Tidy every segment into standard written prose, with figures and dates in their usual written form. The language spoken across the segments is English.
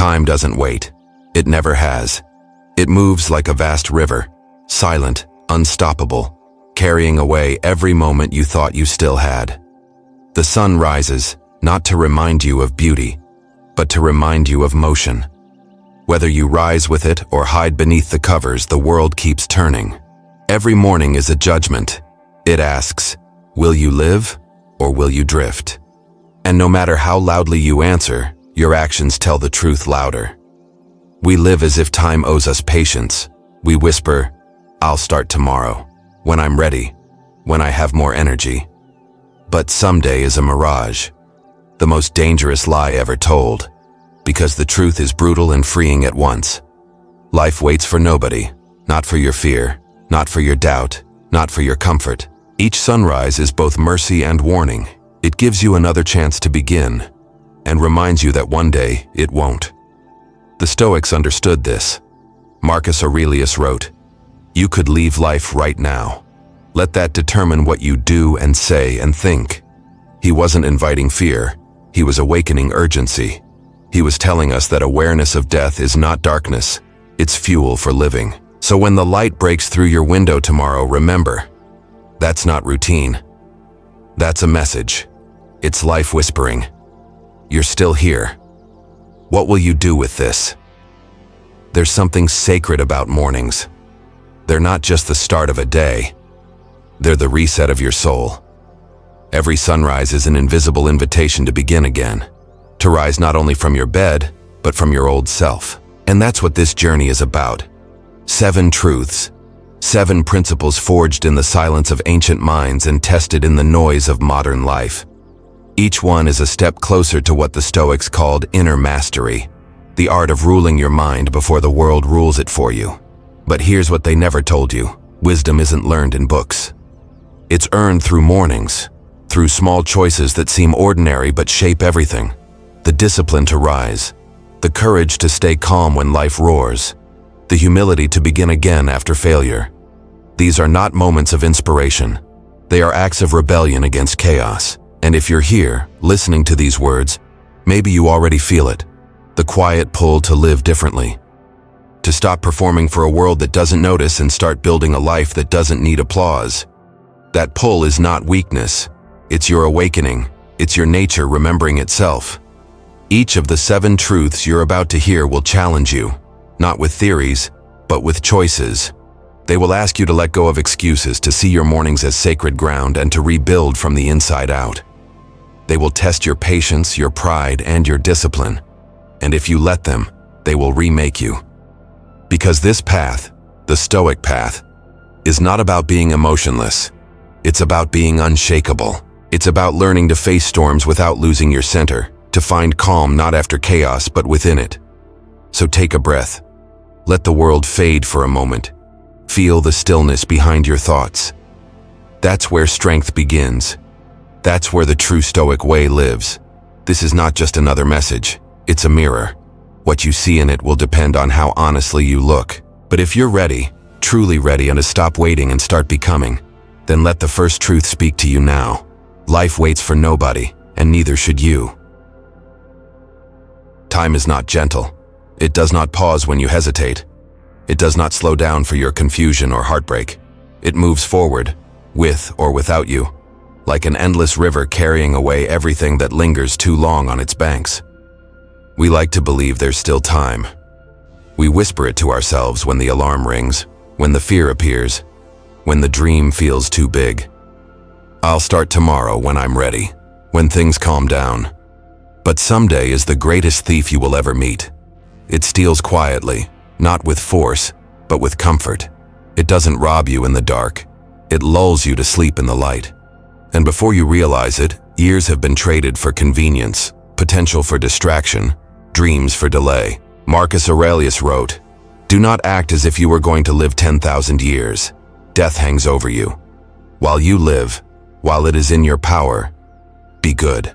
Time doesn't wait. It never has. It moves like a vast river, silent, unstoppable, carrying away every moment you thought you still had. The sun rises, not to remind you of beauty, but to remind you of motion. Whether you rise with it or hide beneath the covers, the world keeps turning. Every morning is a judgment. It asks, will you live or will you drift? And no matter how loudly you answer, your actions tell the truth louder. We live as if time owes us patience. We whisper, I'll start tomorrow, when I'm ready, when I have more energy. But someday is a mirage, the most dangerous lie ever told, because the truth is brutal and freeing at once. Life waits for nobody, not for your fear, not for your doubt, not for your comfort. Each sunrise is both mercy and warning. It gives you another chance to begin, and reminds you that one day it won't. The Stoics understood this. Marcus Aurelius wrote, "You could leave life right now. Let that determine what you do and say and think." He wasn't inviting fear. He was awakening urgency. He was telling us that awareness of death is not darkness. It's fuel for living. So when the light breaks through your window tomorrow, remember, that's not routine. That's a message. It's life whispering, you're still here. What will you do with this? There's something sacred about mornings. They're not just the start of a day. They're the reset of your soul. Every sunrise is an invisible invitation to begin again, to rise not only from your bed, but from your old self. And that's what this journey is about. 7 truths, 7 principles forged in the silence of ancient minds and tested in the noise of modern life. Each one is a step closer to what the Stoics called inner mastery, the art of ruling your mind before the world rules it for you. But here's what they never told you. Wisdom isn't learned in books. It's earned through mornings, through small choices that seem ordinary but shape everything. The discipline to rise, the courage to stay calm when life roars, the humility to begin again after failure. These are not moments of inspiration. They are acts of rebellion against chaos. And if you're here, listening to these words, maybe you already feel it. The quiet pull to live differently. To stop performing for a world that doesn't notice and start building a life that doesn't need applause. That pull is not weakness. It's your awakening. It's your nature remembering itself. Each of the 7 truths you're about to hear will challenge you, not with theories, but with choices. They will ask you to let go of excuses, to see your mornings as sacred ground, and to rebuild from the inside out. They will test your patience, your pride, and your discipline. And if you let them, they will remake you. Because this path, the Stoic path, is not about being emotionless. It's about being unshakable. It's about learning to face storms without losing your center, to find calm not after chaos but within it. So take a breath. Let the world fade for a moment. Feel the stillness behind your thoughts. That's where strength begins. That's where the true Stoic way lives. This is not just another message. It's a mirror. What you see in it will depend on how honestly you look. But if you're ready, truly ready, and to stop waiting and start becoming, then let the first truth speak to you now. Life waits for nobody, and neither should you. Time is not gentle. It does not pause when you hesitate. It does not slow down for your confusion or heartbreak. It moves forward, with or without you, like an endless river carrying away everything that lingers too long on its banks. We like to believe there's still time. We whisper it to ourselves when the alarm rings, when the fear appears, when the dream feels too big. I'll start tomorrow when I'm ready, when things calm down. But someday is the greatest thief you will ever meet. It steals quietly, not with force, but with comfort. It doesn't rob you in the dark. It lulls you to sleep in the light. And before you realize it, years have been traded for convenience, potential for distraction, dreams for delay. Marcus Aurelius wrote, "Do not act as if you were going to live 10,000 years. Death hangs over you. While you live, while it is in your power, be good."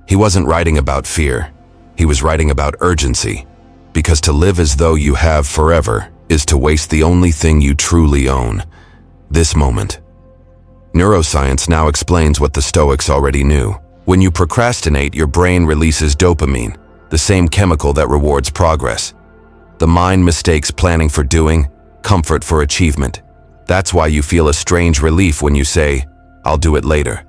He wasn't writing about fear. He was writing about urgency. Because to live as though you have forever is to waste the only thing you truly own, this moment. Neuroscience now explains what the Stoics already knew. When you procrastinate, your brain releases dopamine, the same chemical that rewards progress. The mind mistakes planning for doing, comfort for achievement. That's why you feel a strange relief when you say, "I'll do it later."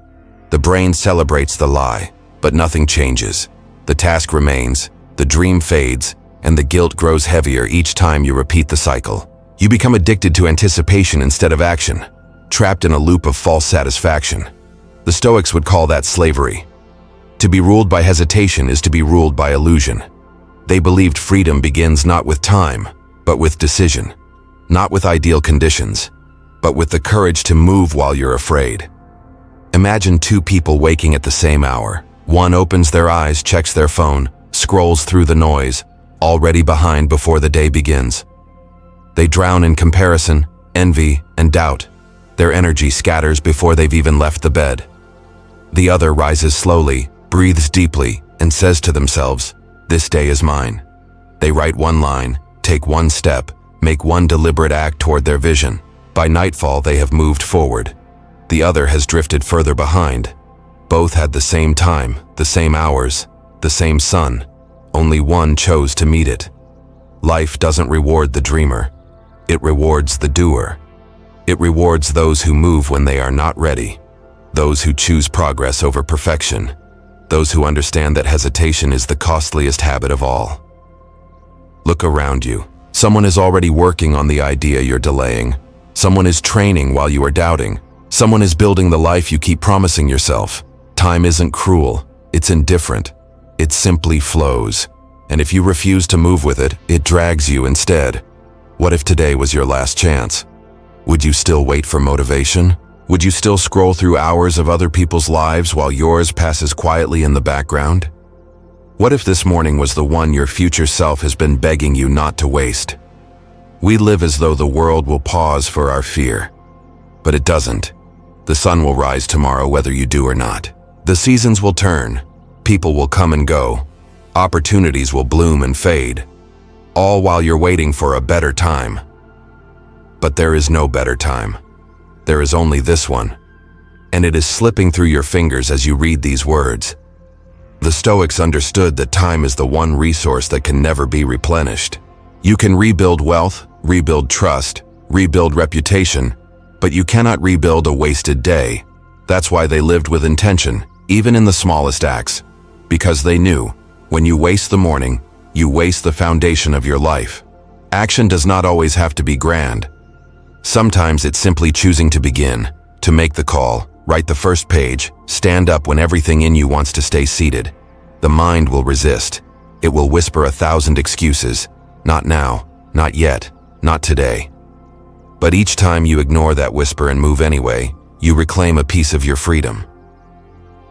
The brain celebrates the lie, but nothing changes. The task remains, the dream fades, and the guilt grows heavier each time you repeat the cycle. You become addicted to anticipation instead of action, trapped in a loop of false satisfaction. The Stoics would call that slavery. To be ruled by hesitation is to be ruled by illusion. They believed freedom begins not with time, but with decision. Not with ideal conditions, but with the courage to move while you're afraid. Imagine two people waking at the same hour. One opens their eyes, checks their phone, scrolls through the noise, already behind before the day begins. They drown in comparison, envy, and doubt. Their energy scatters before they've even left the bed. The other rises slowly, breathes deeply, and says to themselves, "This day is mine." They write one line, take one step, make one deliberate act toward their vision. By nightfall, they have moved forward. The other has drifted further behind. Both had the same time, the same hours, the same sun. Only one chose to meet it. Life doesn't reward the dreamer. It rewards the doer. It rewards those who move when they are not ready. Those who choose progress over perfection. Those who understand that hesitation is the costliest habit of all. Look around you. Someone is already working on the idea you're delaying. Someone is training while you are doubting. Someone is building the life you keep promising yourself. Time isn't cruel. It's indifferent. It simply flows. And if you refuse to move with it, it drags you instead. What if today was your last chance? Would you still wait for motivation? Would you still scroll through hours of other people's lives while yours passes quietly in the background? What if this morning was the one your future self has been begging you not to waste? We live as though the world will pause for our fear. But it doesn't. The sun will rise tomorrow whether you do or not. The seasons will turn. People will come and go. Opportunities will bloom and fade. All while you're waiting for a better time. But there is no better time. There is only this one. And it is slipping through your fingers as you read these words. The Stoics understood that time is the one resource that can never be replenished. You can rebuild wealth, rebuild trust, rebuild reputation, but you cannot rebuild a wasted day. That's why they lived with intention, even in the smallest acts. Because they knew, when you waste the morning, you waste the foundation of your life. Action does not always have to be grand. Sometimes it's simply choosing to begin, to make the call, write the first page, stand up when everything in you wants to stay seated. The mind will resist. It will whisper 1,000 excuses. Not now, not yet, not today. But each time you ignore that whisper and move anyway, you reclaim a piece of your freedom.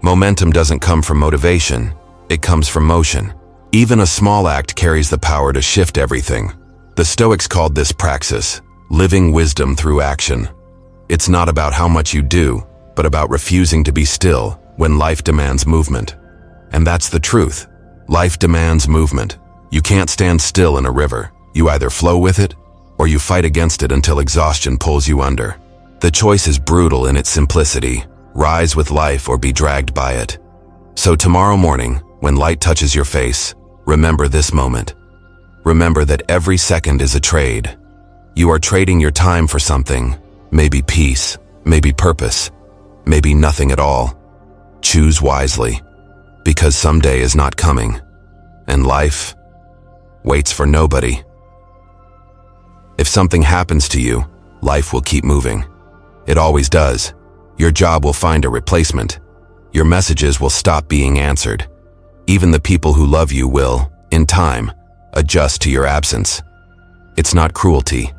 Momentum doesn't come from motivation, it comes from motion. Even a small act carries the power to shift everything. The Stoics called this praxis, living wisdom through action. It's not about how much you do, but about refusing to be still when life demands movement. And that's the truth. Life demands movement. You can't stand still in a river. You either flow with it, or you fight against it until exhaustion pulls you under. The choice is brutal in its simplicity. Rise with life or be dragged by it. So tomorrow morning, when light touches your face, remember this moment. Remember that every second is a trade. You are trading your time for something, maybe peace, maybe purpose, maybe nothing at all. Choose wisely, because someday is not coming, and life waits for nobody. If something happens to you, life will keep moving. It always does. Your job will find a replacement. Your messages will stop being answered. Even the people who love you will, in time, adjust to your absence. It's not cruelty.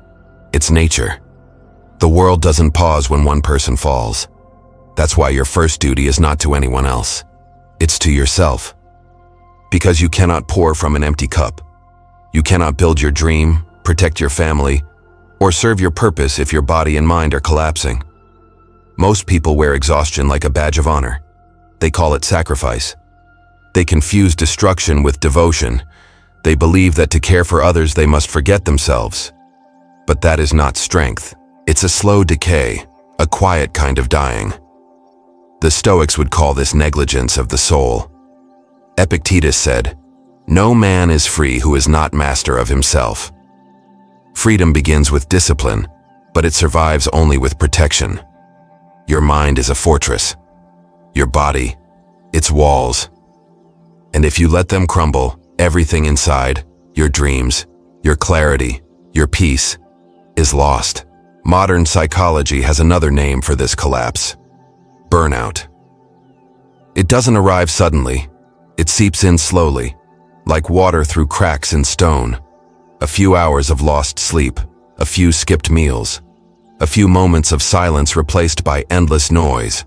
It's nature. The world doesn't pause when one person falls. That's why your first duty is not to anyone else. It's to yourself. Because you cannot pour from an empty cup. You cannot build your dream, protect your family, or serve your purpose if your body and mind are collapsing. Most people wear exhaustion like a badge of honor. They call it sacrifice. They confuse destruction with devotion. They believe that to care for others they must forget themselves. But that is not strength. It's a slow decay, a quiet kind of dying. The Stoics would call this negligence of the soul. Epictetus said, No man is free who is not master of himself. Freedom begins with discipline, but it survives only with protection. Your mind is a fortress. Your body, its walls. And if you let them crumble, everything inside, your dreams, your clarity, your peace, is lost. Modern psychology has another name for this collapse: burnout. It doesn't arrive suddenly. It seeps in slowly, like water through cracks in stone. A few hours of lost sleep, a few skipped meals, a few moments of silence replaced by endless noise.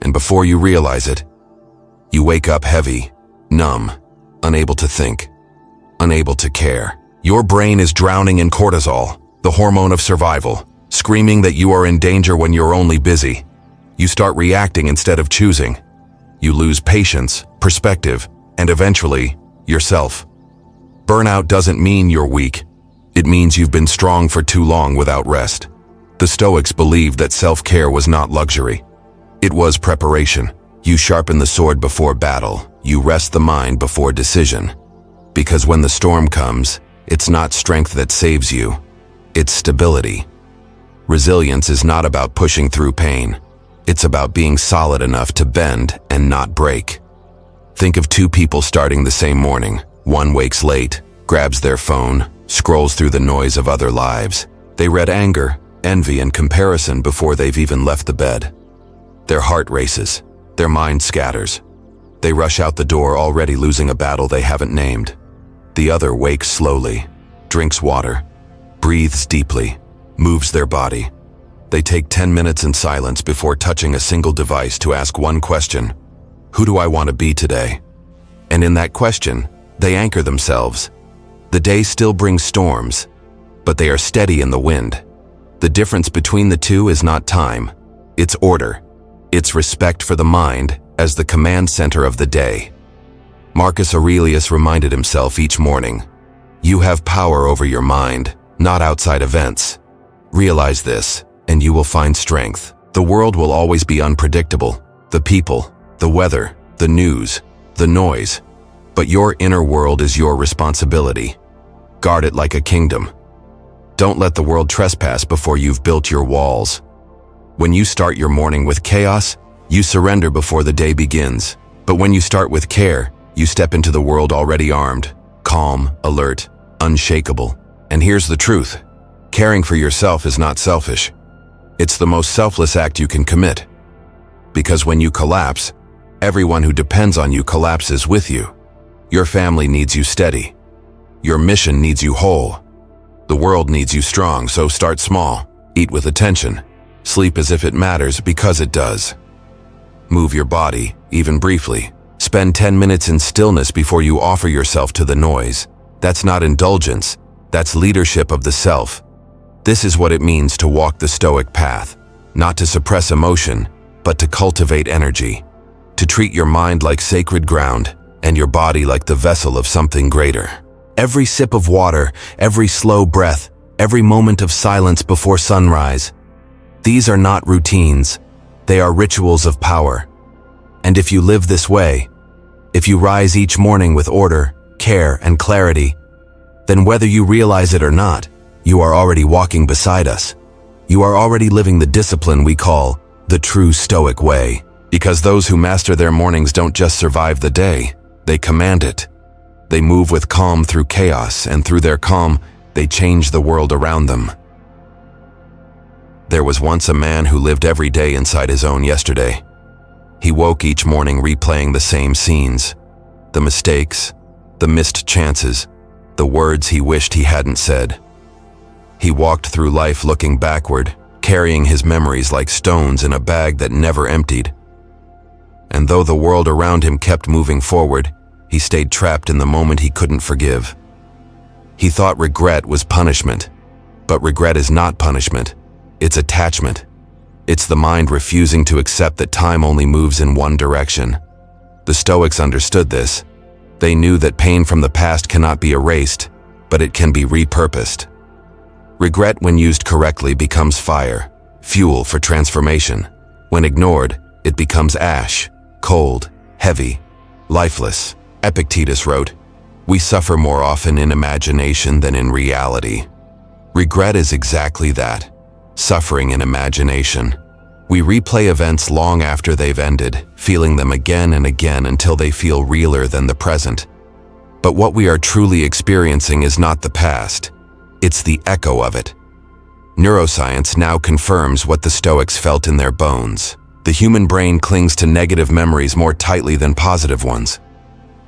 And before you realize it, you wake up heavy, numb, unable to think, unable to care. Your brain is drowning in cortisol, the hormone of survival, screaming that you are in danger when you're only busy. You start reacting instead of choosing. You lose patience, perspective, and eventually, yourself. Burnout doesn't mean you're weak. It means you've been strong for too long without rest. The Stoics believed that self-care was not luxury. It was preparation. You sharpen the sword before battle. You rest the mind before decision. Because when the storm comes, it's not strength that saves you. It's stability. Resilience is not about pushing through pain. It's about being solid enough to bend and not break. Think of two people starting the same morning. One wakes late, grabs their phone, scrolls through the noise of other lives. They read anger, envy, and comparison before they've even left the bed. Their heart races. Their mind scatters. They rush out the door already losing a battle they haven't named. The other wakes slowly, drinks water, breathes deeply, moves their body. They take 10 minutes in silence before touching a single device to ask one question: who do I want to be today? And in that question, they anchor themselves. The day still brings storms, but they are steady in the wind. The difference between the two is not time, it's order. It's respect for the mind as the command center of the day. Marcus Aurelius reminded himself each morning, you have power over your mind, not outside events. Realize this, and you will find strength. The world will always be unpredictable. The people, the weather, the news, the noise. But your inner world is your responsibility. Guard it like a kingdom. Don't let the world trespass before you've built your walls. When you start your morning with chaos, you surrender before the day begins. But when you start with care, you step into the world already armed, calm, alert, unshakable. And here's the truth. Caring for yourself is not selfish. It's the most selfless act you can commit. Because when you collapse, everyone who depends on you collapses with you. Your family needs you steady. Your mission needs you whole. The world needs you strong, so start small. Eat with attention. Sleep as if it matters because it does. Move your body, even briefly. Spend 10 minutes in stillness before you offer yourself to the noise. That's not indulgence. That's leadership of the self. This is what it means to walk the Stoic path. Not to suppress emotion, but to cultivate energy. To treat your mind like sacred ground, and your body like the vessel of something greater. Every sip of water, every slow breath, every moment of silence before sunrise. These are not routines. They are rituals of power. And if you live this way, if you rise each morning with order, care, and clarity, then whether you realize it or not, you are already walking beside us. You are already living the discipline we call the true Stoic way. Because those who master their mornings don't just survive the day, they command it. They move with calm through chaos, and through their calm, they change the world around them. There was once a man who lived every day inside his own yesterday. He woke each morning replaying the same scenes, the mistakes, the missed chances, the words he wished he hadn't said. He walked through life looking backward, carrying his memories like stones in a bag that never emptied. And though the world around him kept moving forward, he stayed trapped in the moment he couldn't forgive. He thought regret was punishment, but regret is not punishment. It's attachment. It's the mind refusing to accept that time only moves in one direction. The Stoics understood this. They knew that pain from the past cannot be erased, but it can be repurposed. Regret, when used correctly, becomes fire, fuel for transformation. When ignored, it becomes ash, cold, heavy, lifeless. Epictetus wrote, We suffer more often in imagination than in reality. Regret is exactly that, suffering in imagination. We replay events long after they've ended, feeling them again and again until they feel realer than the present. But what we are truly experiencing is not the past, it's the echo of it. Neuroscience now confirms what the Stoics felt in their bones. The human brain clings to negative memories more tightly than positive ones.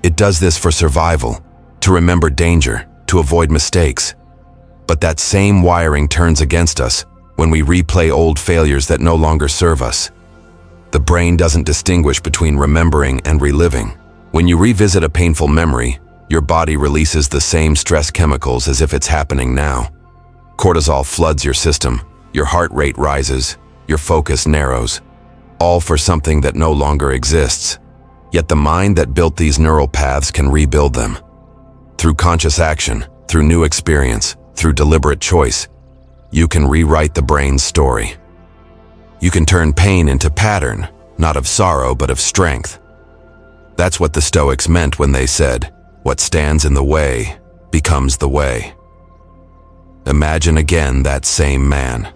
It does this for survival, to remember danger, to avoid mistakes. But that same wiring turns against us when we replay old failures that no longer serve us. The brain doesn't distinguish between remembering and reliving. When you revisit a painful memory, your body releases the same stress chemicals as if it's happening now. Cortisol floods your system, your heart rate rises, your focus narrows, all for something that no longer exists. Yet the mind that built these neural paths can rebuild them. Through conscious action, through new experience, through deliberate choice, you can rewrite the brain's story. You can turn pain into pattern, not of sorrow but of strength. That's what the Stoics meant when they said, "What stands in the way becomes the way." Imagine again that same man.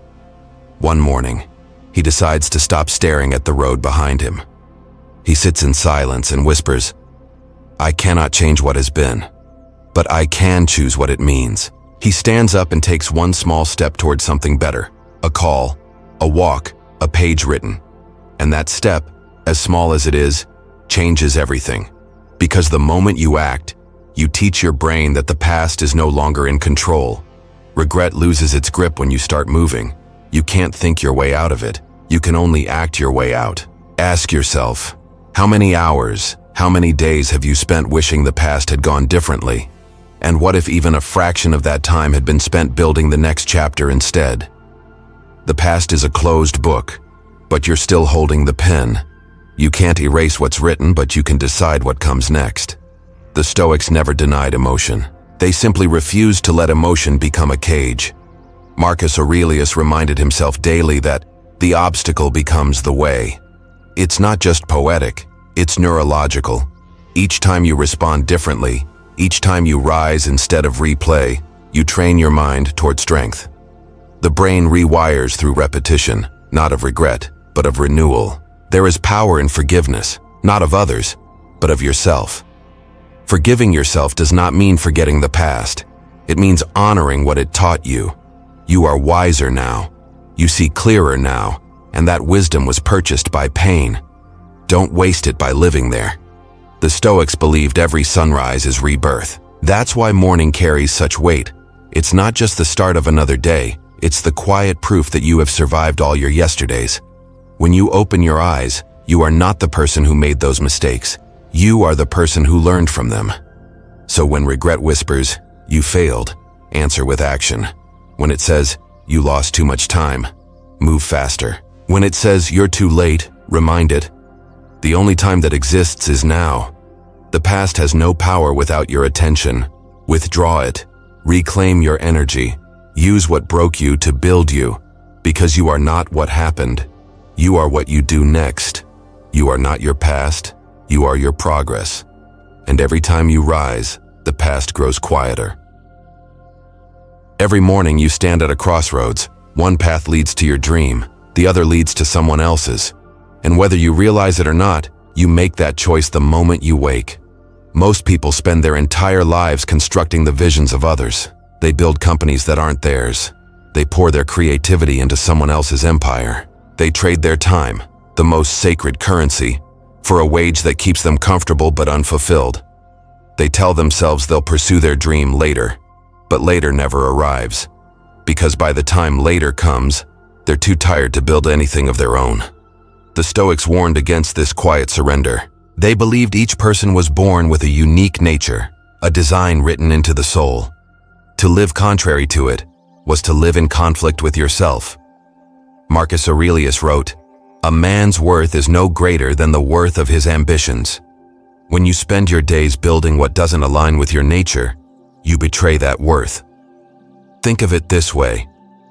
One morning, he decides to stop staring at the road behind him. He sits in silence and whispers, "I cannot change what has been, but I can choose what it means." He stands up and takes one small step towards something better, a call, a walk, a page written. And that step, as small as it is, changes everything. Because the moment you act, you teach your brain that the past is no longer in control. Regret loses its grip when you start moving. You can't think your way out of it. You can only act your way out. Ask yourself, how many hours, how many days have you spent wishing the past had gone differently? And what if even a fraction of that time had been spent building the next chapter instead? The past is a closed book, but you're still holding the pen. You can't erase what's written, but you can decide what comes next. The Stoics never denied emotion. They simply refused to let emotion become a cage. Marcus Aurelius reminded himself daily that the obstacle becomes the way. It's not just poetic, it's neurological. Each time you respond differently, each time you rise instead of replay, you train your mind toward strength. The brain rewires through repetition, not of regret, but of renewal. There is power in forgiveness, not of others, but of yourself. Forgiving yourself does not mean forgetting the past. It means honoring what it taught you. You are wiser now. You see clearer now, and that wisdom was purchased by pain. Don't waste it by living there. The Stoics believed every sunrise is rebirth. That's why morning carries such weight. It's not just the start of another day, it's the quiet proof that you have survived all your yesterdays. When you open your eyes, you are not the person who made those mistakes. You are the person who learned from them. So when regret whispers, "You failed," answer with action. When it says, "You lost too much time," move faster. When it says, "You're too late," remind it. The only time that exists is now. The past has no power without your attention. Withdraw it. Reclaim your energy. Use what broke you to build you. Because you are not what happened. You are what you do next. You are not your past. You are your progress. And every time you rise, the past grows quieter. Every morning you stand at a crossroads. One path leads to your dream. The other leads to someone else's. And whether you realize it or not, you make that choice the moment you wake. Most people spend their entire lives constructing the visions of others. They build companies that aren't theirs. They pour their creativity into someone else's empire. They trade their time, the most sacred currency, for a wage that keeps them comfortable but unfulfilled. They tell themselves they'll pursue their dream later, but later never arrives. Because by the time later comes, they're too tired to build anything of their own. The Stoics warned against this quiet surrender. They believed each person was born with a unique nature, a design written into the soul. To live contrary to it was to live in conflict with yourself. Marcus Aurelius wrote, "A man's worth is no greater than the worth of his ambitions." When you spend your days building what doesn't align with your nature, you betray that worth. Think of it this way.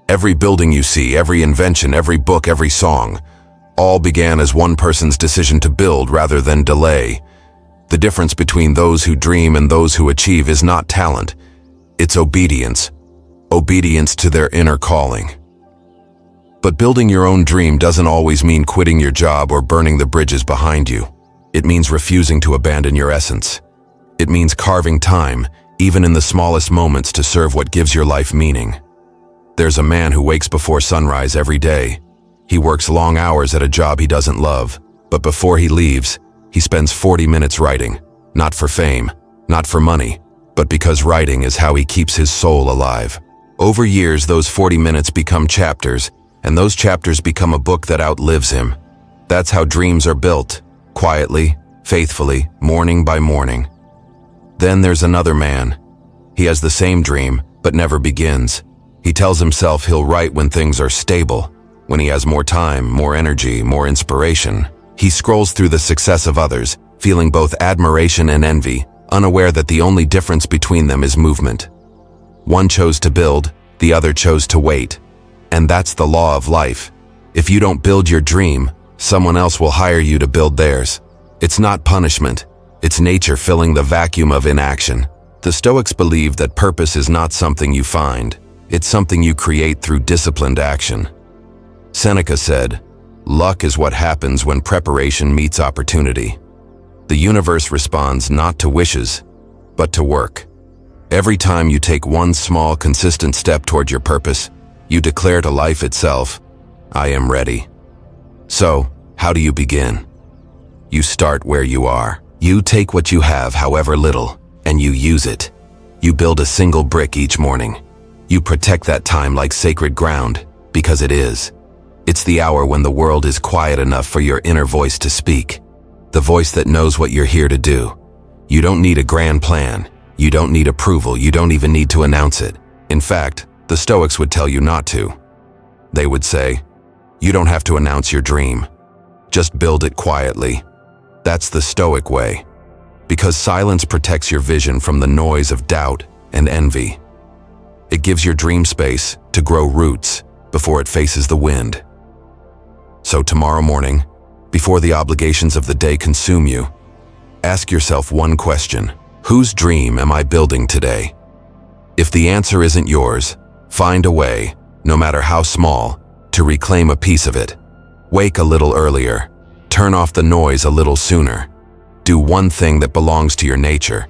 Every building you see, every invention, every book, every song, all began as one person's decision to build rather than delay. The difference between those who dream and those who achieve is not talent. It's obedience. Obedience to their inner calling. But building your own dream doesn't always mean quitting your job or burning the bridges behind you. It means refusing to abandon your essence. It means carving time, even in the smallest moments, to serve what gives your life meaning. There's a man who wakes before sunrise every day. He works long hours at a job he doesn't love, but before he leaves, he spends 40 minutes writing, not for fame, not for money, but because writing is how he keeps his soul alive. Over years, those 40 minutes become chapters, and those chapters become a book that outlives him. That's how dreams are built, quietly, faithfully, morning by morning. Then there's another man. He has the same dream, but never begins. He tells himself he'll write when things are stable, when he has more time, more energy, more inspiration. He scrolls through the success of others, feeling both admiration and envy, unaware that the only difference between them is movement. One chose to build, the other chose to wait. And that's the law of life. If you don't build your dream, someone else will hire you to build theirs. It's not punishment. It's nature filling the vacuum of inaction. The Stoics believe that purpose is not something you find. It's something you create through disciplined action. Seneca said, "Luck is what happens when preparation meets opportunity." The universe responds not to wishes, but to work. Every time you take one small, consistent step toward your purpose, you declare to life itself, "I am ready." So, how do you begin? You start where you are. You take what you have, however little, and you use it. You build a single brick each morning. You protect that time like sacred ground, because it is. It's the hour when the world is quiet enough for your inner voice to speak. The voice that knows what you're here to do. You don't need a grand plan. You don't need approval. You don't even need to announce it. In fact, the Stoics would tell you not to. They would say, you don't have to announce your dream. Just build it quietly. That's the Stoic way. Because silence protects your vision from the noise of doubt and envy. It gives your dream space to grow roots before it faces the wind. So tomorrow morning, before the obligations of the day consume you, ask yourself one question. Whose dream am I building today? If the answer isn't yours, find a way, no matter how small, to reclaim a piece of it. Wake a little earlier. Turn off the noise a little sooner. Do one thing that belongs to your nature.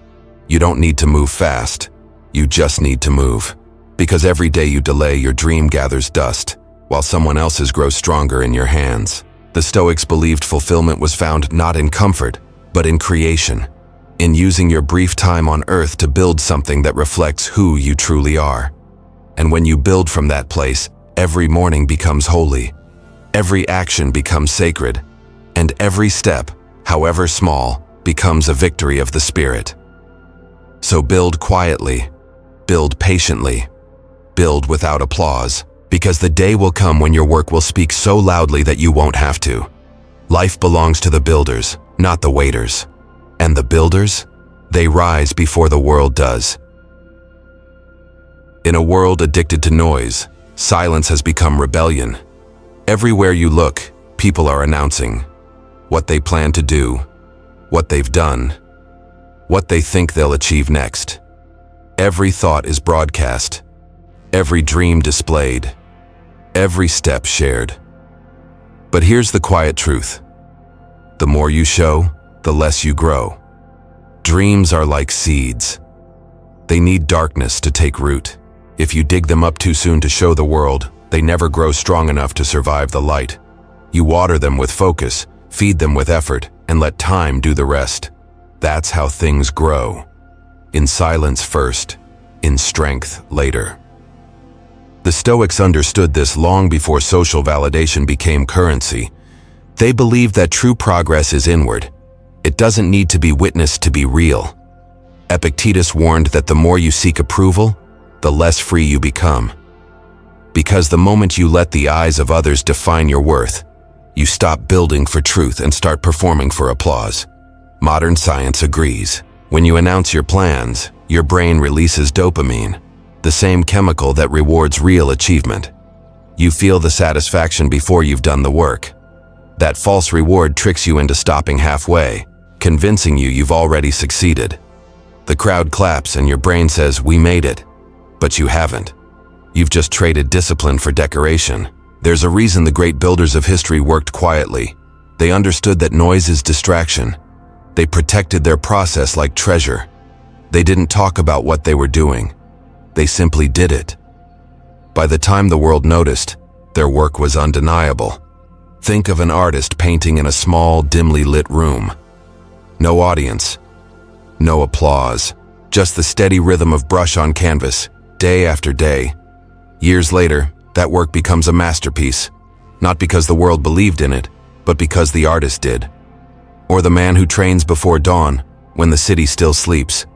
You don't need to move fast. You just need to move. Because every day you delay, your dream gathers dust, while someone else's grows stronger in your hands. The Stoics believed fulfillment was found not in comfort, but in creation. In using your brief time on earth to build something that reflects who you truly are. And when you build from that place, every morning becomes holy. Every action becomes sacred. And every step, however small, becomes a victory of the spirit. So build quietly. Build patiently. Build without applause. Because the day will come when your work will speak so loudly that you won't have to. Life belongs to the builders, not the waiters. And the builders? They rise before the world does. In a world addicted to noise, silence has become rebellion. Everywhere you look, people are announcing what they plan to do, what they've done, what they think they'll achieve next. Every thought is broadcast, every dream displayed, every step shared. But here's the quiet truth. The more you show, the less you grow. Dreams are like seeds. They need darkness to take root. If you dig them up too soon to show the world, they never grow strong enough to survive the light. You water them with focus, feed them with effort, and let time do the rest. That's how things grow. In silence first, in strength later. The Stoics understood this long before social validation became currency. They believed that true progress is inward. It doesn't need to be witnessed to be real. Epictetus warned that the more you seek approval, the less free you become. Because the moment you let the eyes of others define your worth, you stop building for truth and start performing for applause. Modern science agrees. When you announce your plans, your brain releases dopamine, the same chemical that rewards real achievement. You feel the satisfaction before you've done the work. That false reward tricks you into stopping halfway, convincing you've already succeeded. The crowd claps and your brain says, "We made it." But you haven't. You've just traded discipline for decoration. There's a reason the great builders of history worked quietly. They understood that noise is distraction. They protected their process like treasure. They didn't talk about what they were doing. They simply did it. By the time the world noticed, their work was undeniable. Think of an artist painting in a small, dimly lit room. No audience. No applause. Just the steady rhythm of brush on canvas, day after day. Years later, that work becomes a masterpiece. Not because the world believed in it, but because the artist did. Or the man who trains before dawn, when the city still sleeps.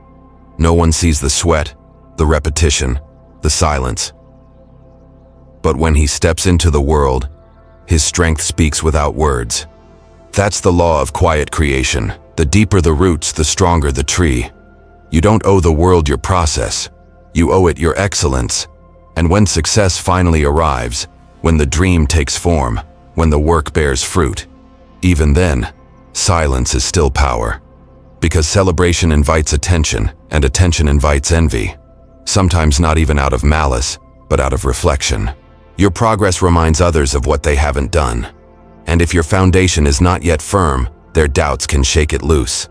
No one sees the sweat, the repetition, the silence. But when he steps into the world, his strength speaks without words. That's the law of quiet creation. The deeper the roots, the stronger the tree. You don't owe the world your process. You owe it your excellence. And when success finally arrives, when the dream takes form, when the work bears fruit, even then, silence is still power. Because celebration invites attention, and attention invites envy. Sometimes not even out of malice, but out of reflection. Your progress reminds others of what they haven't done. And if your foundation is not yet firm, their doubts can shake it loose.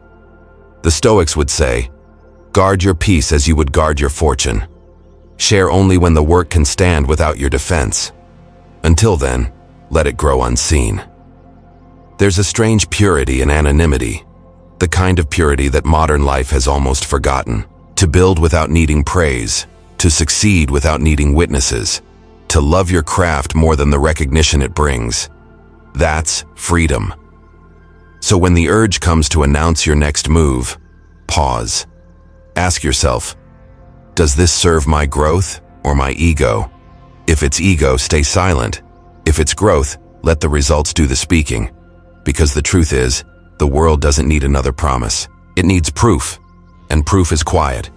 The Stoics would say, guard your peace as you would guard your fortune. Share only when the work can stand without your defense. Until then, let it grow unseen. There's a strange purity in anonymity, the kind of purity that modern life has almost forgotten. To build without needing praise, to succeed without needing witnesses, to love your craft more than the recognition it brings. That's freedom. So when the urge comes to announce your next move, pause. Ask yourself, does this serve my growth or my ego? If it's ego, stay silent. If it's growth, let the results do the speaking. Because the truth is, the world doesn't need another promise. It needs proof. And proof is quiet.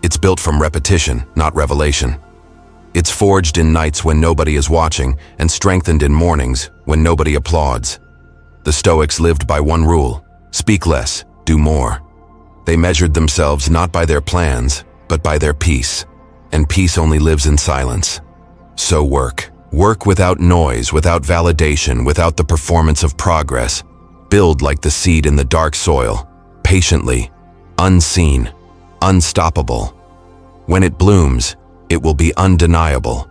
It's built from repetition, not revelation. It's forged in nights when nobody is watching and strengthened in mornings when nobody applauds. The Stoics lived by one rule: speak less, do more. They measured themselves not by their plans, but by their peace. And peace only lives in silence. So work. Work without noise, without validation, without the performance of progress. Build like the seed in the dark soil, patiently, unseen, unstoppable. When it blooms, it will be undeniable.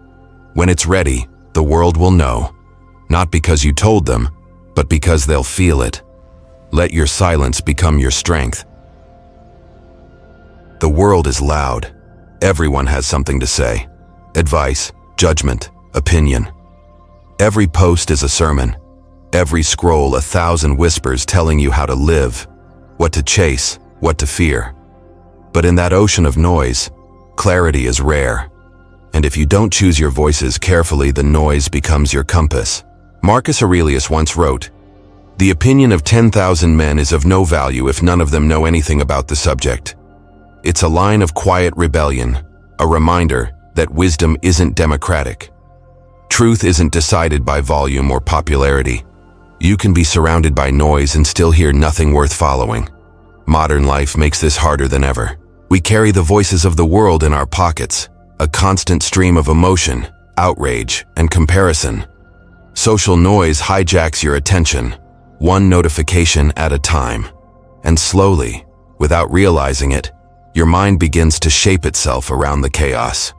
When it's ready, the world will know. Not because you told them, but because they'll feel it. Let your silence become your strength. The world is loud. Everyone has something to say. Advice, judgment, opinion. Every post is a sermon. Every scroll 1,000 whispers telling you how to live, what to chase, what to fear. But in that ocean of noise, clarity is rare. And if you don't choose your voices carefully, the noise becomes your compass. Marcus Aurelius once wrote, "The opinion of 10,000 men is of no value if none of them know anything about the subject." It's a line of quiet rebellion, a reminder that wisdom isn't democratic. Truth isn't decided by volume or popularity. You can be surrounded by noise and still hear nothing worth following. Modern life makes this harder than ever. We carry the voices of the world in our pockets, a constant stream of emotion, outrage, and comparison. Social noise hijacks your attention, one notification at a time. And slowly, without realizing it, your mind begins to shape itself around the chaos.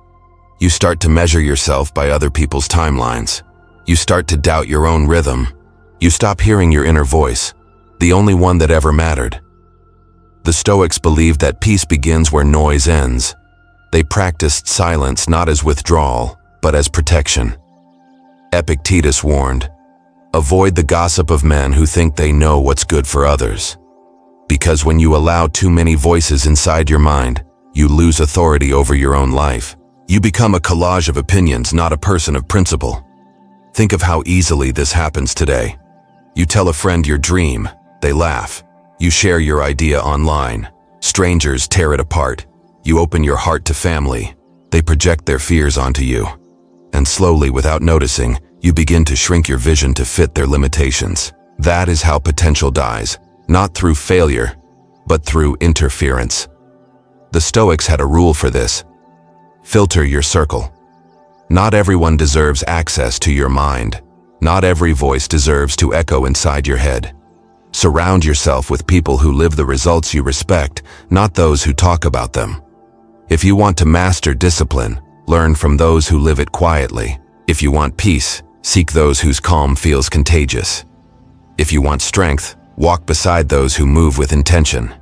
You start to measure yourself by other people's timelines. You start to doubt your own rhythm. You stop hearing your inner voice, the only one that ever mattered. The Stoics believed that peace begins where noise ends. They practiced silence not as withdrawal, but as protection. Epictetus warned, "Avoid the gossip of men who think they know what's good for others." Because when you allow too many voices inside your mind, you lose authority over your own life. You become a collage of opinions, not a person of principle. Think of how easily this happens today. You tell a friend your dream, they laugh. You share your idea online. Strangers tear it apart. You open your heart to family. They project their fears onto you. And slowly, without noticing, you begin to shrink your vision to fit their limitations. That is how potential dies. not through failure, but through interference. The Stoics had a rule for this. Filter your circle. Not everyone deserves access to your mind. Not every voice deserves to echo inside your head. Surround yourself with people who live the results you respect, not those who talk about them. If you want to master discipline, learn from those who live it quietly. If you want peace, seek those whose calm feels contagious. If you want strength, walk beside those who move with intention.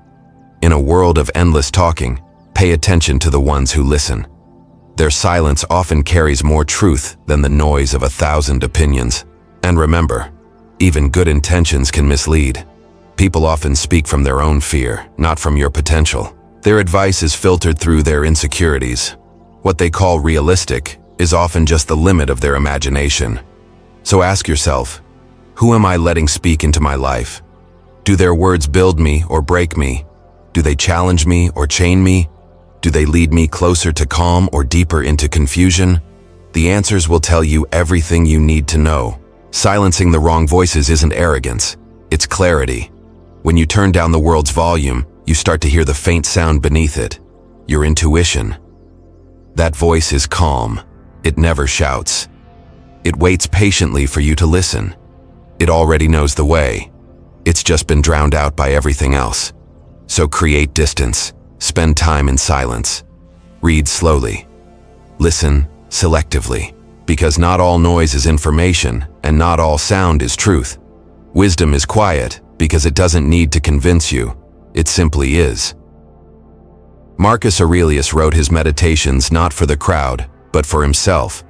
In a world of endless talking, pay attention to the ones who listen. Their silence often carries more truth than the noise of 1,000 opinions. And remember, even good intentions can mislead. People often speak from their own fear, not from your potential. Their advice is filtered through their insecurities. What they call realistic is often just the limit of their imagination. So ask yourself, who am I letting speak into my life? Do their words build me or break me? Do they challenge me or chain me? Do they lead me closer to calm or deeper into confusion? The answers will tell you everything you need to know. Silencing the wrong voices isn't arrogance, it's clarity. When you turn down the world's volume, you start to hear the faint sound beneath it, your intuition. That voice is calm. It never shouts. It waits patiently for you to listen. It already knows the way. It's just been drowned out by everything else. So create distance. Spend time in silence. Read slowly. Listen selectively. Because not all noise is information, and not all sound is truth. Wisdom is quiet because it doesn't need to convince you. It simply is. Marcus Aurelius wrote his meditations not for the crowd, but for himself.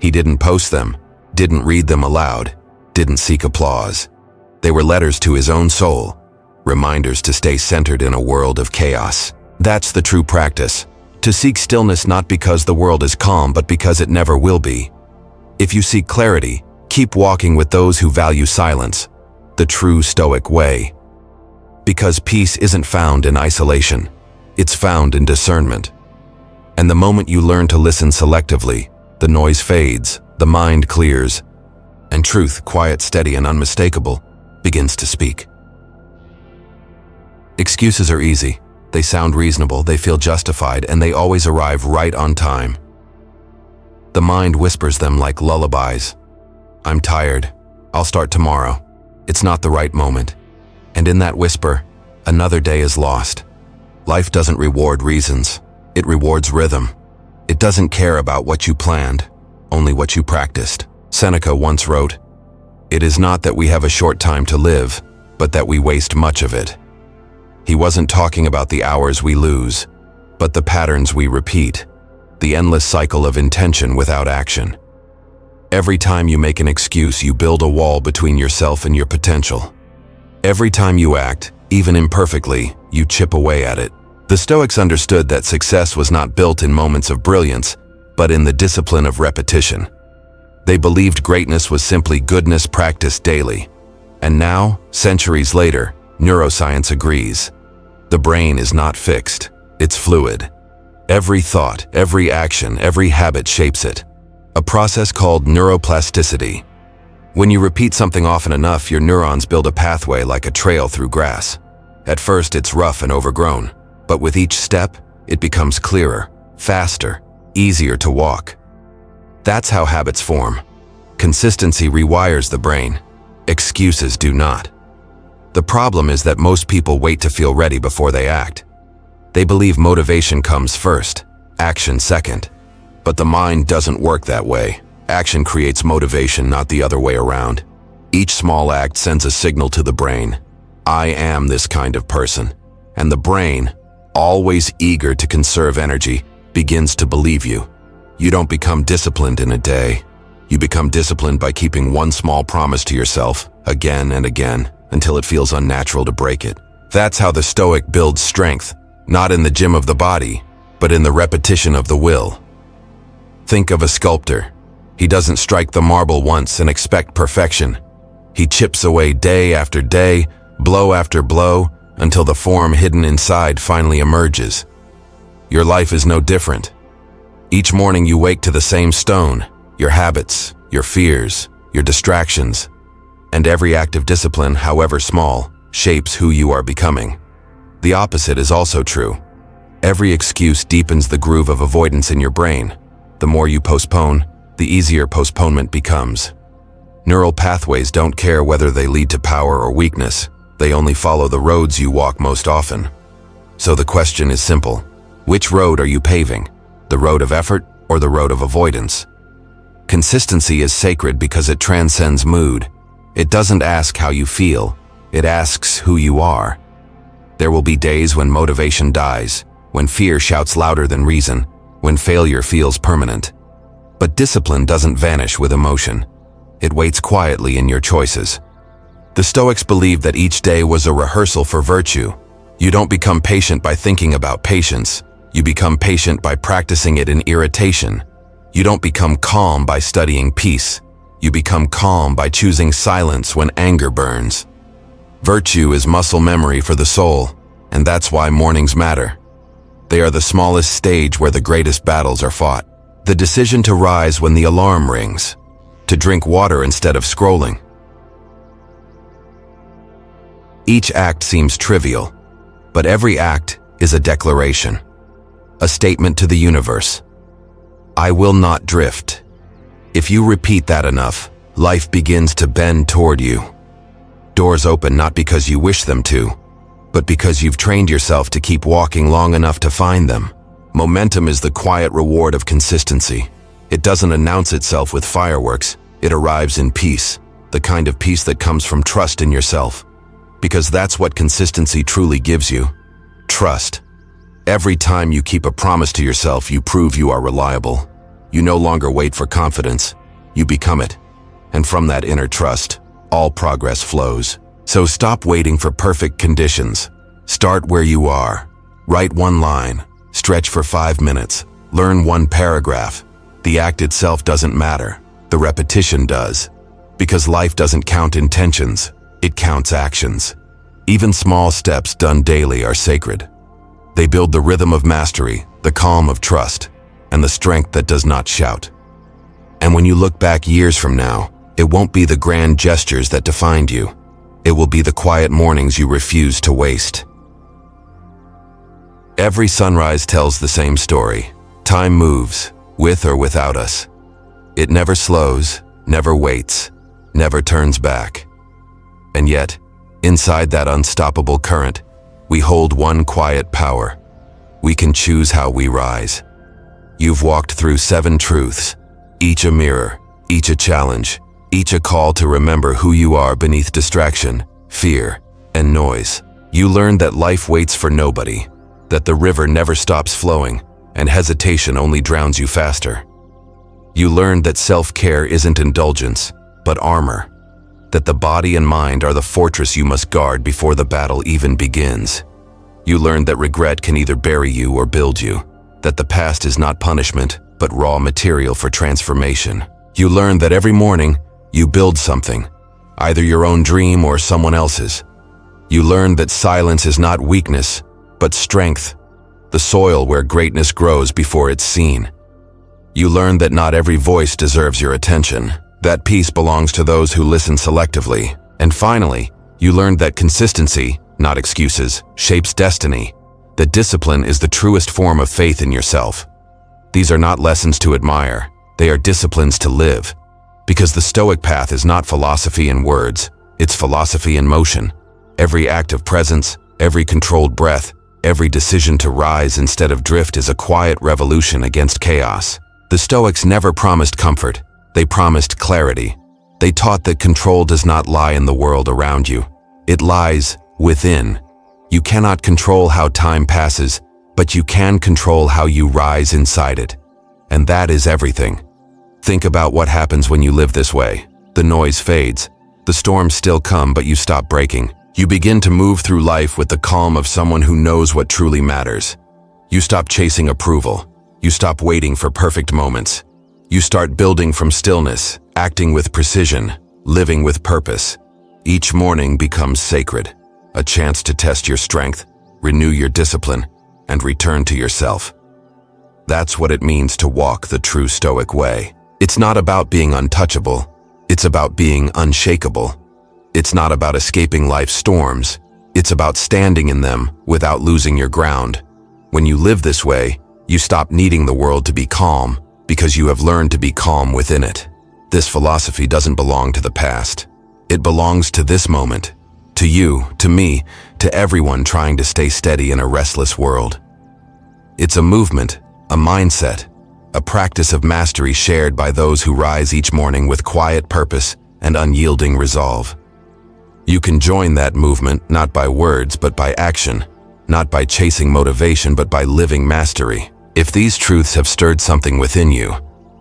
He didn't post them, didn't read them aloud, didn't seek applause. They were letters to his own soul, reminders to stay centered in a world of chaos. That's the true practice, to seek stillness not because the world is calm, but because it never will be. If you seek clarity, keep walking with those who value silence, the true Stoic way. Because peace isn't found in isolation, it's found in discernment. And the moment you learn to listen selectively, the noise fades, the mind clears, and truth, quiet, steady, and unmistakable, begins to speak. Excuses are easy. They sound reasonable, they feel justified, and they always arrive right on time. The mind whispers them like lullabies. I'm tired. I'll start tomorrow. It's not the right moment. And in that whisper, another day is lost. Life doesn't reward reasons. It rewards rhythm. It doesn't care about what you planned, only what you practiced. Seneca once wrote, "It is not that we have a short time to live, but that we waste much of it." He wasn't talking about the hours we lose, but the patterns we repeat, the endless cycle of intention without action. Every time you make an excuse, you build a wall between yourself and your potential. Every time you act, even imperfectly, you chip away at it. The Stoics understood that success was not built in moments of brilliance, but in the discipline of repetition. They believed greatness was simply goodness practiced daily. And now, centuries later, neuroscience agrees. The brain is not fixed, it's fluid. Every thought, every action, every habit shapes it. A process called neuroplasticity. When you repeat something often enough, your neurons build a pathway like a trail through grass. At first, it's rough and overgrown, but with each step, it becomes clearer, faster, easier to walk. That's how habits form. Consistency rewires the brain. Excuses do not. The problem is that most people wait to feel ready before they act. They believe motivation comes first, action second. But the mind doesn't work that way. Action creates motivation, not the other way around. Each small act sends a signal to the brain. I am this kind of person. And the brain, always eager to conserve energy, begins to believe you. You don't become disciplined in a day. You become disciplined by keeping one small promise to yourself again and again until it feels unnatural to break it. That's how the Stoic builds strength, not in the gym of the body, but in the repetition of the will. Think of a sculptor. He doesn't strike the marble once and expect perfection. He chips away day after day, blow after blow, until the form hidden inside finally emerges. Your life is no different. Each morning you wake to the same stone, your habits, your fears, your distractions, and every act of discipline, however small, shapes who you are becoming. The opposite is also true. Every excuse deepens the groove of avoidance in your brain. The more you postpone, the easier postponement becomes. Neural pathways don't care whether they lead to power or weakness. They only follow the roads you walk most often. So the question is simple. Which road are you paving? The road of effort or the road of avoidance? Consistency is sacred because it transcends mood. It doesn't ask how you feel. It asks who you are. There will be days when motivation dies, when fear shouts louder than reason, when failure feels permanent. But discipline doesn't vanish with emotion. It waits quietly in your choices. The Stoics believed that each day was a rehearsal for virtue. You don't become patient by thinking about patience. You become patient by practicing it in irritation. You don't become calm by studying peace. You become calm by choosing silence when anger burns. Virtue is muscle memory for the soul, and that's why mornings matter. They are the smallest stage where the greatest battles are fought. The decision to rise when the alarm rings, to drink water instead of scrolling. Each act seems trivial, but every act is a declaration, a statement to the universe. I will not drift. If you repeat that enough, life begins to bend toward you. Doors open not because you wish them to, but because you've trained yourself to keep walking long enough to find them. Momentum is the quiet reward of consistency. It doesn't announce itself with fireworks. It arrives in peace, the kind of peace that comes from trust in yourself. Because that's what consistency truly gives you. Trust. Every time you keep a promise to yourself, you prove you are reliable. You no longer wait for confidence. You become it. And from that inner trust, all progress flows. So stop waiting for perfect conditions. Start where you are. Write one line. Stretch for 5 minutes. Learn one paragraph. The act itself doesn't matter. The repetition does. Because life doesn't count intentions. It counts actions. Even small steps done daily are sacred. They build the rhythm of mastery, the calm of trust, and the strength that does not shout. And when you look back years from now, it won't be the grand gestures that defined you. It will be the quiet mornings you refuse to waste. Every sunrise tells the same story. Time moves, with or without us. It never slows, never waits, never turns back. And yet, inside that unstoppable current, we hold one quiet power. We can choose how we rise. You've walked through 7 truths, each a mirror, each a challenge, each a call to remember who you are beneath distraction, fear, and noise. You learned that life waits for nobody, that the river never stops flowing, and hesitation only drowns you faster. You learned that self-care isn't indulgence, but armor, that the body and mind are the fortress you must guard before the battle even begins. You learned that regret can either bury you or build you, that the past is not punishment, but raw material for transformation. You learned that every morning, you build something, either your own dream or someone else's. You learned that silence is not weakness, but strength, the soil where greatness grows before it's seen. You learned that not every voice deserves your attention, that peace belongs to those who listen selectively. And finally, you learned that consistency, not excuses, shapes destiny, that discipline is the truest form of faith in yourself. These are not lessons to admire, they are disciplines to live. Because the Stoic path is not philosophy in words, it's philosophy in motion. Every act of presence, every controlled breath, every decision to rise instead of drift is a quiet revolution against chaos. The Stoics never promised comfort, they promised clarity. They taught that control does not lie in the world around you. It lies within. You cannot control how time passes, but you can control how you rise inside it. And that is everything. Think about what happens when you live this way. The noise fades. The storms still come, but you stop breaking. You begin to move through life with the calm of someone who knows what truly matters. You stop chasing approval. You stop waiting for perfect moments. You start building from stillness, acting with precision, living with purpose. Each morning becomes sacred, a chance to test your strength, renew your discipline, and return to yourself. That's what it means to walk the true Stoic way. It's not about being untouchable. It's about being unshakable. It's not about escaping life's storms. It's about standing in them without losing your ground. When you live this way, you stop needing the world to be calm because you have learned to be calm within it. This philosophy doesn't belong to the past. It belongs to this moment, to you, to me, to everyone trying to stay steady in a restless world. It's a movement, a mindset, a practice of mastery shared by those who rise each morning with quiet purpose and unyielding resolve. You can join that movement not by words but by action, not by chasing motivation but by living mastery. If these truths have stirred something within you,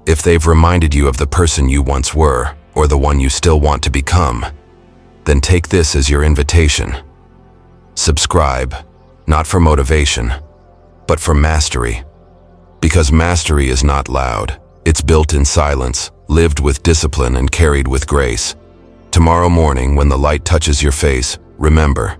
if they've reminded you of the person you once were or the one you still want to become, then take this as your invitation. Subscribe, not for motivation, but for mastery. Because mastery is not loud. It's built in silence, lived with discipline and carried with grace. Tomorrow morning, when the light touches your face, remember,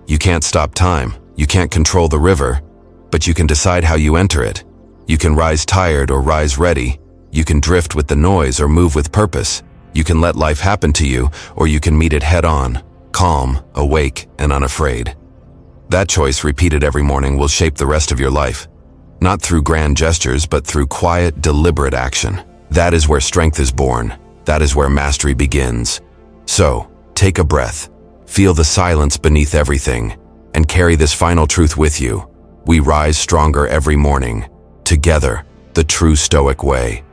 you can't stop time, you can't control the river, but you can decide how you enter it. You can rise tired or rise ready. You can drift with the noise or move with purpose. You can let life happen to you, or you can meet it head on, calm, awake, and unafraid. That choice, repeated every morning, will shape the rest of your life. Not through grand gestures, but through quiet, deliberate action. That is where strength is born. That is where mastery begins. So, take a breath, feel the silence beneath everything, and carry this final truth with you. We rise stronger every morning. Together, the true Stoic way.